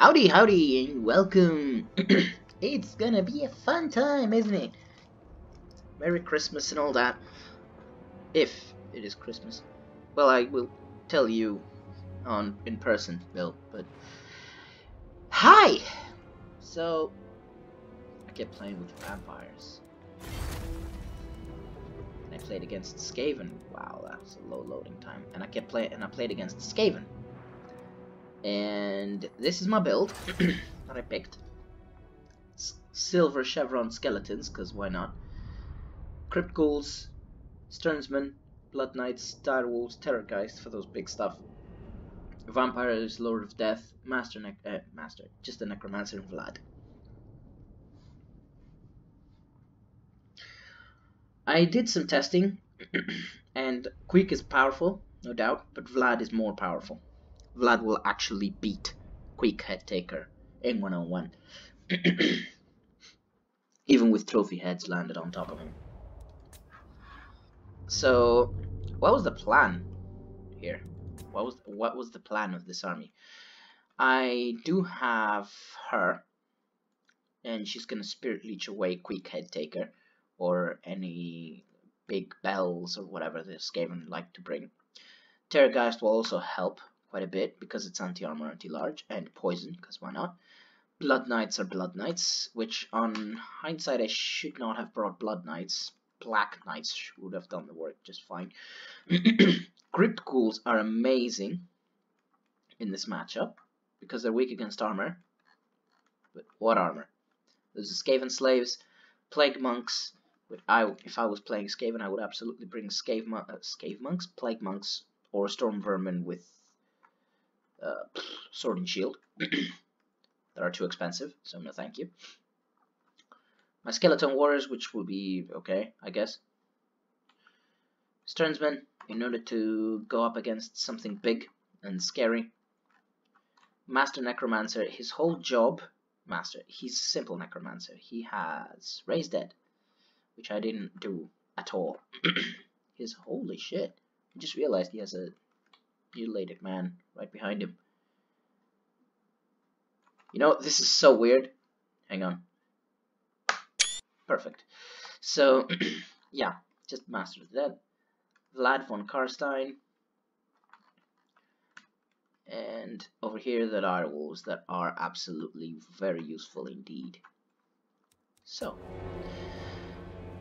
Howdy, howdy, and welcome. It's gonna be a fun time, isn't it? Merry Christmas and all that. If it is Christmas. Well, I will tell you in person, Bill, but... Hi! So, I kept playing with vampires. And I played against Skaven. Wow, that was a low loading time. And I played against Skaven. And this is my build that I picked. Silver Chevron Skeletons, because why not? Crypt Ghouls, Sternsmen, Blood Knights, Direwolves, Terrorgeist for those big stuff. Vampires, Lord of Death, just a Necromancer and Vlad. I did some testing, and Queek is powerful, no doubt, but Vlad is more powerful. Vlad will actually beat Queek Head Taker in 1-on-1. Even with trophy heads landed on top of him. So, what was the plan here? What was the plan of this army? I do have her, and she's gonna Spirit Leech away Queek Head Taker, or any big bells or whatever the Skaven like to bring. Terrorgeist will also help quite a bit because it's anti-armor, anti-large, and poison, because why not? Blood Knights are Blood Knights, which on hindsight I should not have brought Blood Knights. Black Knights would have done the work just fine. Crypt Ghouls are amazing in this matchup because they're weak against armor. But what armor? There's the Skaven Slaves, Plague Monks. If I was playing Skaven, I would absolutely bring Scave Monks, Plague Monks, or Storm Vermin with Sword and Shield. That are too expensive, so no thank you. My Skeleton Warriors, which will be okay, I guess. Sternsmen, in order to go up against something big and scary. Master Necromancer, his whole job... he's a simple Necromancer. He has Raise Dead, which I didn't do at all. Holy shit. I just realized he has a mutilated man right behind him. You know, this is so weird. Hang on. Perfect. So, yeah, just Master of the Dead. Vlad von Karstein. And over here, the Direwolves that are absolutely very useful indeed. So,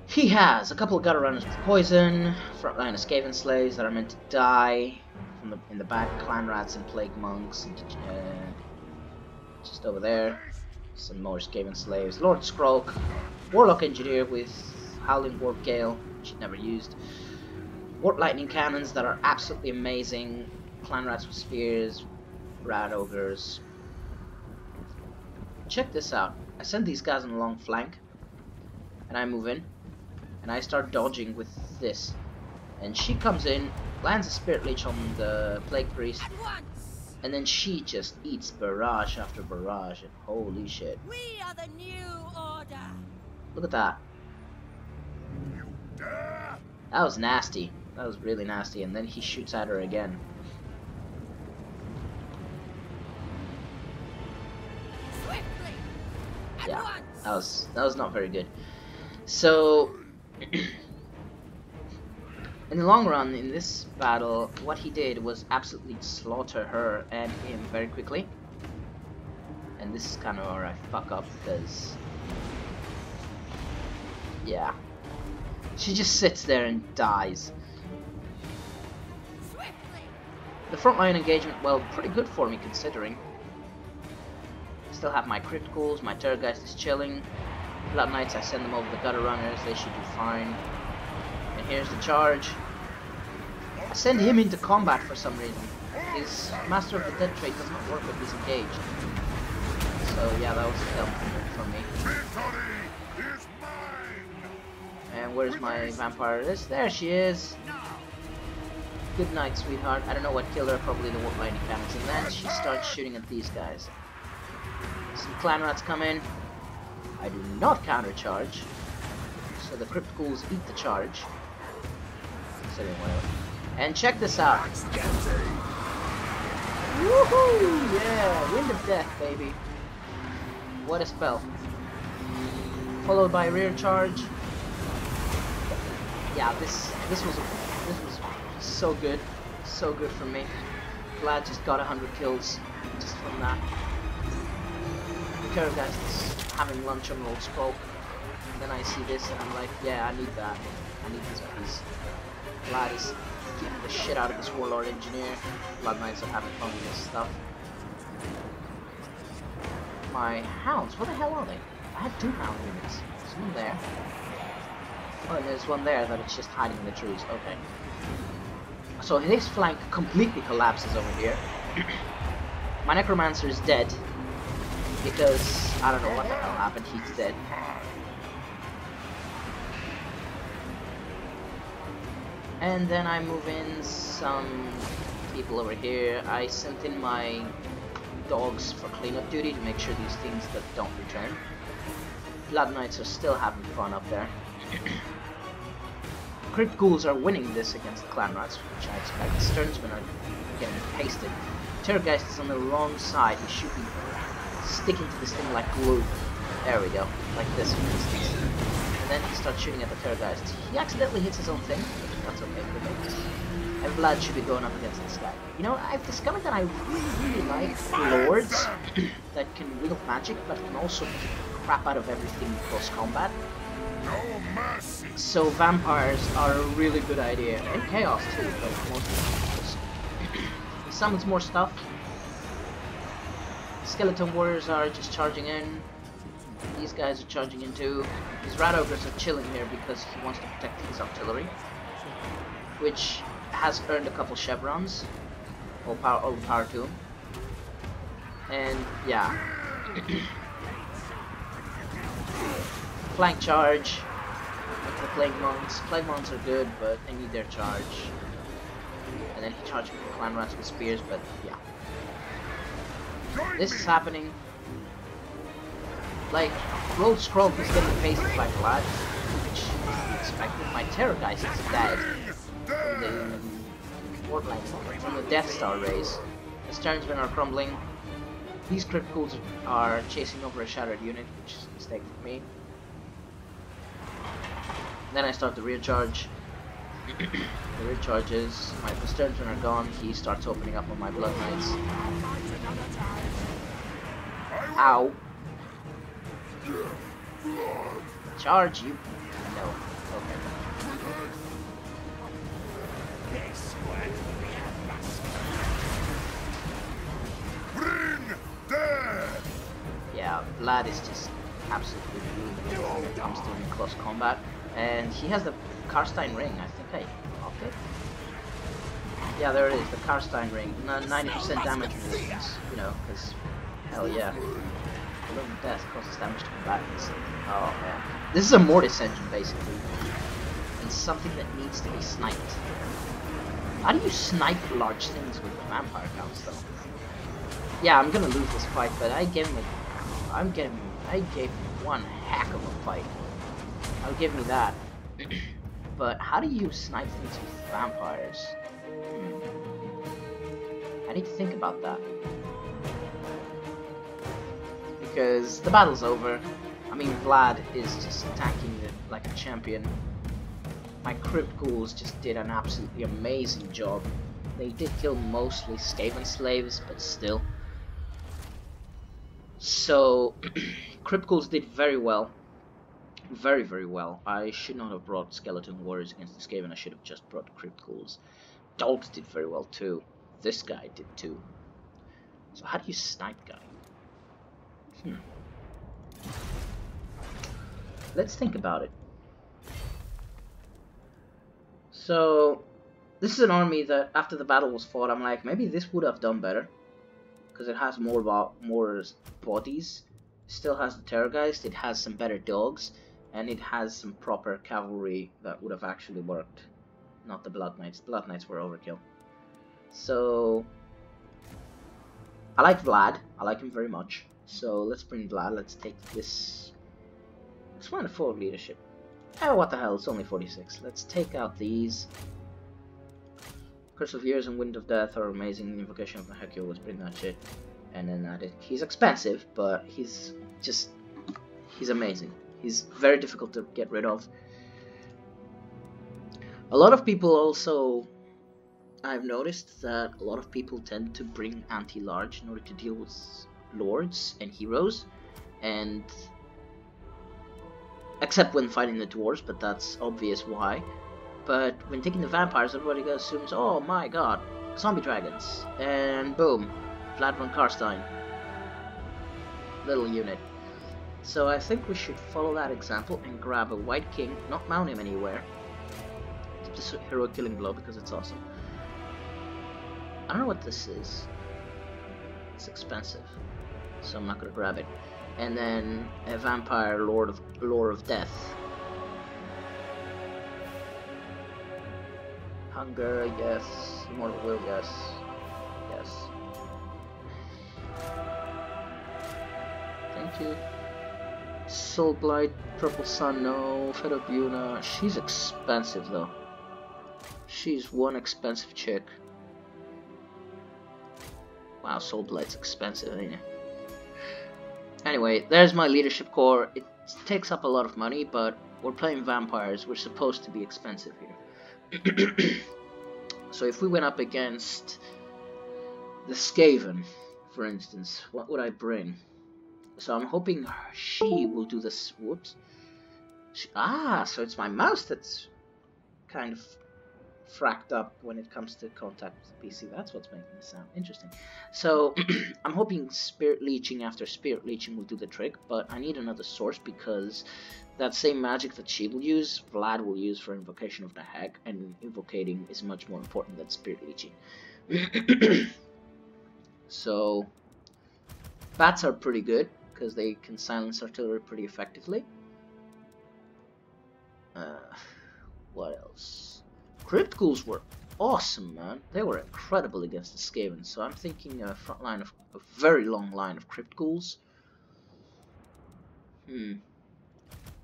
he has a couple of gutter runners with poison, frontline of Skaven Slaves that are meant to die. In the back, Clan Rats and Plague Monks. Just over there, some more Skaven Slaves. Lord Skrulk, Warlock Engineer with Howling Warp Gale, which he never used. Warp Lightning Cannons that are absolutely amazing. Clan Rats with Spears, Rat Ogres. Check this out. I send these guys on a long flank, and I move in, and I start dodging with this. And she comes in, lands a Spirit Leech on the Plague Priest, and then she just eats barrage after barrage, and holy shit. We are the new order. Look at that. That was nasty. That was really nasty, and then he shoots at her again. Swiftly. Yeah, that was not very good. So in the long run, in this battle, what he did was absolutely slaughter her and him very quickly. And this is kind of where I fuck up, because... yeah. She just sits there and dies. Swiftly. The frontline engagement, well, pretty good for me considering. Still have my Crypt Ghouls, my Terrorgeist is chilling. Blood Knights, I send them over the gutter runners, they should do fine. And here's the charge. I send him into combat for some reason. His Master of the Dead trait does not work when he's engaged. So yeah, that was a dumb move from me. And where's my vampire list? There she is. Good night, sweetheart. I don't know what killed her, probably the Warp Lightning Cannons. And then she starts shooting at these guys. Some Clan Rats come in. I do not counter charge. So the Crypt Ghouls eat the charge. Considering whatever. And check this out. Woohoo! Yeah! Wind of death, baby. What a spell. Followed by rear charge. Yeah, this was so good for me. Glad just got 100 kills just from that. Terrorgeist is having lunch on Old Scroll. And then I see this and I'm like, yeah, I need that. I need this piece. Glad is getting the shit out of this Warlord Engineer. Blood Knights are having fun with this stuff. My hounds, what the hell are they? I had 2 hound units. There's one there. Oh, and there's one there that it's just hiding in the trees. Okay. So his flank completely collapses over here. My Necromancer is dead. Because, I don't know what the hell happened, he's dead. And then I move in some people over here. I sent in my dogs for cleanup duty to make sure these things that don't return. Blood Knights are still having fun up there. Crit Ghouls are winning this against Clan Rats, which I expect. Sternsmen are getting pasted. Terrorgeist is on the wrong side. He should be sticking to this thing like glue. There we go. Like this, for instance. And then he starts shooting at the Terrorgeist. He accidentally hits his own thing. That's okay for me. And Vlad should be going up against this guy. You know, I've discovered that I really like lords that can wield magic, but can also kick the crap out of everything in close combat. So vampires are a really good idea, and chaos too, but mostly he summons more stuff. Skeleton warriors are just charging in. These guys are charging in too. These rat ogres are chilling here because he wants to protect his artillery, which has earned a couple chevrons. All power to him. And yeah. Flank charge. Like the Plague Monks. Plague Monks are good, but they need their charge. And then he charged the Clan Rats with spears, but yeah. This is happening. Like, Road Scroll is getting pasted by Vlad, which is expected. My Terrorgeist is dead. From the Death Star race. The Sternsmen are crumbling. These Crit Ghouls are chasing over a shattered unit, which is a mistake for me. Then I start the rear charge. The rear charges. My Sternsmen are gone. He starts opening up on my Blood Knights. Ow. Charge you. No. Okay. Yeah, Vlad is just absolutely brutal when it comes to close combat. And he has the Karstein ring. I think I popped it. Yeah, there it is, the Karstein ring. 90% damage resistance, you know, because hell yeah. 11 death causes damage to combatants. Oh man. This is a Mortis engine basically. And something that needs to be sniped. How do you snipe large things with the vampire counts though? Yeah, I'm gonna lose this fight, but I gave him one heck of a fight. I'll give me that. But how do you snipe things with vampires? I need to think about that. Because the battle's over. I mean, Vlad is just attacking it like a champion. My Crypt Ghouls just did an absolutely amazing job. They did kill mostly Skaven slaves, but still. So, Crypt Ghouls did very well. Very, very well. I should not have brought Skeleton Warriors against the Skaven. I should have just brought Crypt Ghouls. Dogs did very well too. This guy did too. So how do you snipe guy? Let's think about it. So, this is an army that after the battle was fought, I'm like, maybe this would have done better. Because it has more bodies. Still has the Terrorgeist, it has some better dogs. And it has some proper cavalry that would have actually worked. Not the Blood Knights. Blood Knights were overkill. So, I like Vlad. I like him very much. So let's bring Vlad. Let's take this. Let's run a forward leadership. Oh, what the hell? It's only 46. Let's take out these. Curse of Years and Wind of Death are amazing. Invocation of the Hekio, let's bring that shit. And then he's expensive, but he's amazing. He's very difficult to get rid of. A lot of people also, I've noticed that a lot of people tend to bring anti-large in order to deal with lords and heroes, and except when fighting the dwarves, but that's obvious why. But when taking the vampires, everybody assumes, oh my god, zombie dragons, and boom, Vlad von Karstein, little unit. So I think we should follow that example and grab a white king, not mount him anywhere. Keep this heroic killing blow because it's awesome. I don't know what this is. It's expensive, so I'm not gonna grab it. And then a vampire lore of death. Hunger, yes. Immortal will, yes. Yes. Thank you. Soul Blight, Purple Sun, no. Fed Up Yuna. She's expensive though. She's one expensive chick. Wow, Soul Blight's expensive, ain't it? Anyway, there's my leadership core. It takes up a lot of money, but we're playing vampires. We're supposed to be expensive here. So if we went up against the Skaven, for instance, what would I bring? So I'm hoping she will do this. Whoops. So it's my mouse that's kind of fracked up when it comes to contact with the PC. That's what's making this sound interesting. So I'm hoping Spirit Leeching after Spirit Leeching will do the trick, but I need another source because that same magic that she will use, Vlad will use for Invocation of the Hag, and invocating is much more important than Spirit Leeching. So bats are pretty good because they can silence artillery pretty effectively. What else? Crypt Ghouls were awesome, man. They were incredible against the Skaven. So I'm thinking a front line of a very long line of Crypt Ghouls.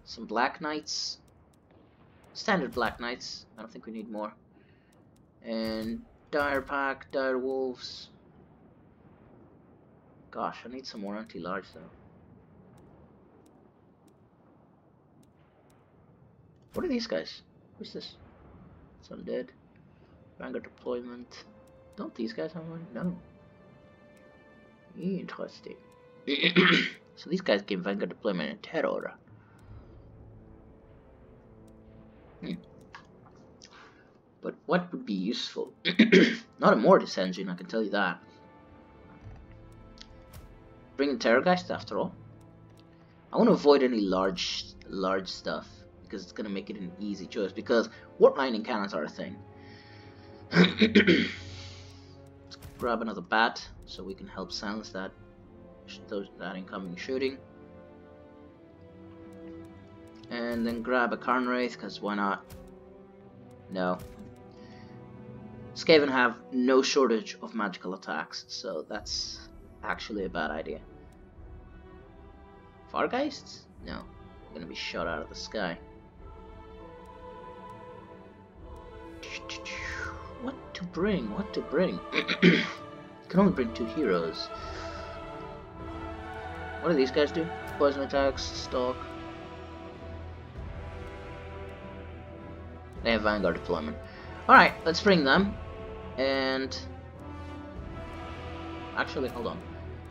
Some Black Knights. Standard Black Knights. I don't think we need more. And Dire Pack, Dire Wolves. Gosh, I need some more anti-large though. What are these guys? What's this? It's undead. Vanguard deployment. Don't these guys have one? No. Interesting. So these guys give Vanguard deployment in Terror. But what would be useful? Not a Mortis engine, I can tell you that. Bring in Terrorgeist after all. I want to avoid any large stuff because it's gonna make it an easy choice. Because warp lightning cannons are a thing. Let's grab another bat so we can help silence that incoming shooting. And then grab a Karn Wraith, because why not? No. Skaven have no shortage of magical attacks, so that's actually a bad idea. Fargeists? No. They're gonna be shot out of the sky. What to bring? What to bring? Can only bring 2 heroes. What do these guys do? Poison attacks, stalk. They have Vanguard deployment. Alright, let's bring them. And actually, hold on.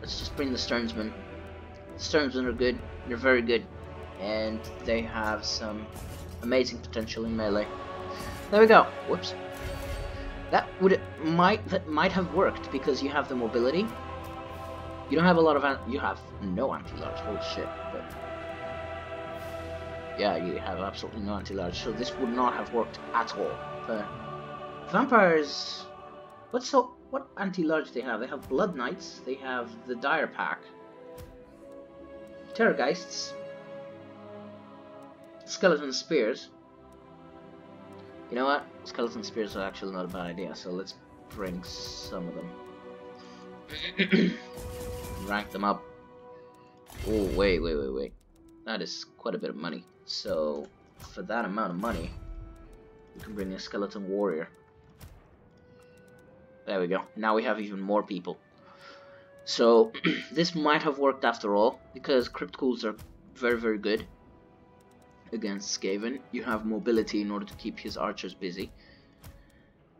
Let's just bring the Sternsmen. The Sternsmen are good. They're very good. And they have some amazing potential in melee. There we go. Whoops. That might have worked because you have the mobility. You don't have a lot of you have no anti-large. Holy shit! But yeah, you have absolutely no anti-large. So this would not have worked at all. But vampires, what anti-large they have? They have Blood Knights. They have the Dire Pack, Terrorgeists, Skeleton Spears. You know what? Skeleton Spears are actually not a bad idea, so let's bring some of them. Rank them up. Oh, wait. That is quite a bit of money. So, for that amount of money, we can bring a Skeleton Warrior. There we go. Now we have even more people. So this might have worked after all, because crypt ghouls are very, very good against Skaven. You have mobility in order to keep his archers busy.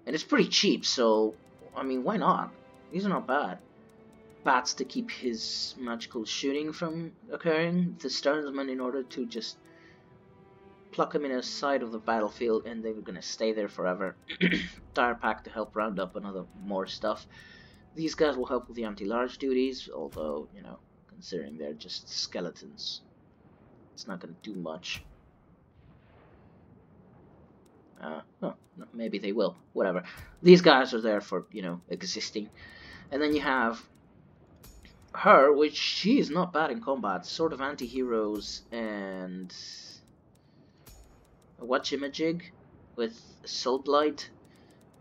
And it's pretty cheap, so, I mean, why not? These are not bad. Bats to keep his magical shooting from occurring. The Sternsman in order to just pluck him in a side of the battlefield and they're gonna stay there forever. Dire Pack to help round up another more stuff. These guys will help with the anti-large duties, although, you know, considering they're just skeletons, it's not gonna do much. Oh, maybe they will. Whatever. These guys are there for, you know, existing. And then you have her, which she is not bad in combat. Sort of anti-heroes and a whatchamajig with Soul Blight.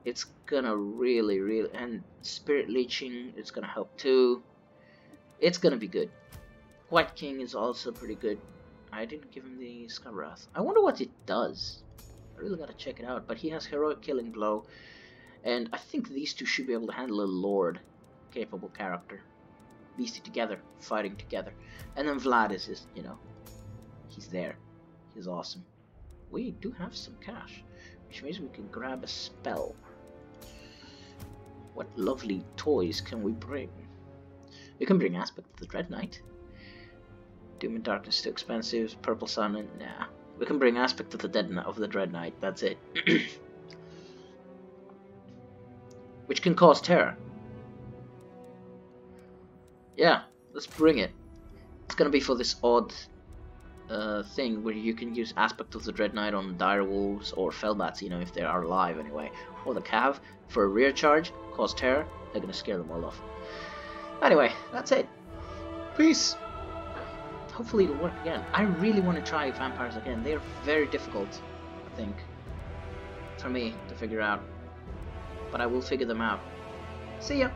It's gonna really, and Spirit Leeching, it's gonna help too. It's gonna be good. White King is also pretty good. I didn't give him the Scabwrath. I wonder what it does. I really gotta check it out. But he has Heroic Killing Blow, and I think these two should be able to handle a Lord capable character. These two together, fighting together. And then Vlad is just, you know, he's there. He's awesome. We do have some cash, which means we can grab a spell. What lovely toys can we bring? We can bring Aspect of the Dread Knight. Doom and Darkness too expensive. Purple Sun, and nah. We can bring Aspect of the Dread Knight. That's it. Which can cause terror. Yeah, let's bring it. It's gonna be for this odd thing where you can use Aspect of the Dread Knight on direwolves or fellbats, you know, if they are alive anyway. Or the Cav for a rear charge, cause terror. They're gonna scare them all off. Anyway, that's it. Peace. Hopefully it'll work again. I really want to try vampires again. They're very difficult, I think, for me to figure out. But I will figure them out. See ya!